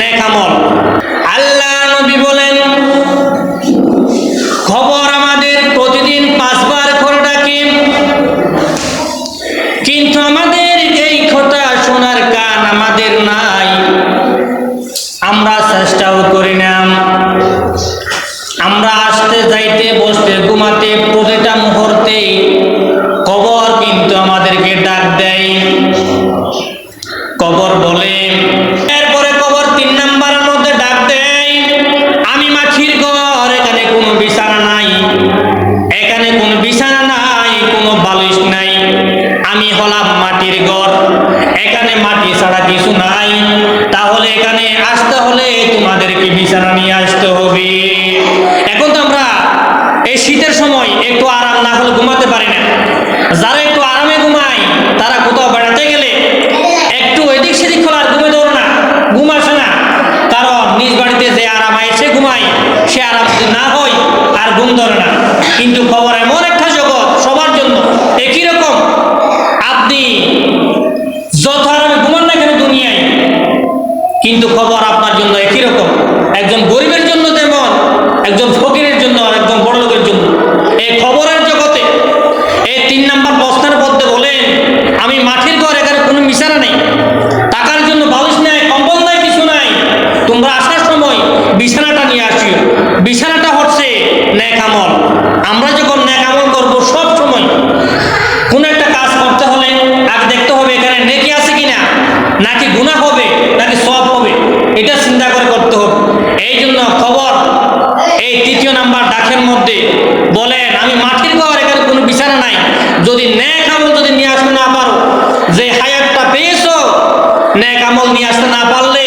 নেক আমল। আল্লাহ নবী বলেন, খবর আমাদের প্রতিদিন 5 বার করে ডাকে, কিন্তু আমাদের এই কথা শোনার কান আমাদের নাই। আমরা চেষ্টাও করি না। আমরা আসতে যাইতে বসতে ঘুমাতে প্রতিটা মুহূর্তে কবর কিন্তু আমাদেরকে ডাক দেয়। কবর বলে, এরপরে কবর 3 নাম্বারের মধ্যে ডাক দেয়, আমি মাটির ঘর, এখানে কোনো বিছানা নাই, এখানে কোনো বিছানা নাই, কোনো বালিশ নাই, আমি হলাম মাটির ঘর, এখানে মাটি ছাড়া কিছু নাই, তাহলে এখানে আসতে হলে তোমাদেরকে বিছানা নিয়ে আসতে হবে। এখন তো আমরা এই শীতের সময় একটু আরাম না হলে ঘুমাতে পারি না। যারা একটু আরামে ঘুমায় তারা কোথাও বেড়াতে গেলে একটু এদিক সেদিক হলে আর ঘুমে ধরো না, ঘুম আসে না, কারণ নিজ বাড়িতে যে আরাম এসে ঘুমায় সে আরাম যদি না হয় আর ঘুম ধরে না। কিন্তু খবর এমন একটা জগৎ, সবার জন্য একই রকম। আপনি যত আরামে ঘুমান না কেন দুনিয়ায়, কিন্তু খবর আপনার জন্য একই রকম। একজন গরিবের জন্য যেমন, একজন ফকিরের জন্য আর একজন বড় লোকের জন্য। এই খবরের জগতে এই 3 নাম্বার প্রশ্নের মধ্যে বলেন, আমি মাটির ঘর, এখানে কোনো বিছানা নেই, টাকার জন্য বালিশ নাই, কম্বল নাই, কিছু নাই, তোমরা আসার সময় বিছানাটা নিয়ে আসিও। বিছানাটা হচ্ছে নেক আমল। আমরা যখন নেক আমল করবো, সব সময় কোন একটা কাজ করতে হলে আগে দেখতে হবে এখানে নেকি আছে কিনা, নাকি গুনাহ হবে, নাকি সওয়াব হবে, এটা চিন্তা করে করতে হবে। এই জন্য খবর এই 3য় নাম্বার ডাকের মধ্যে বলেন, আমি মাটির ঘর, এখানে কোনো বিছানা নাই, যদি নেক আমল যদি নিয়ে আসতে না পারো, যে হায়াতটা পেয়েছো, নেক আমল নিয়ে আসতে না পারলে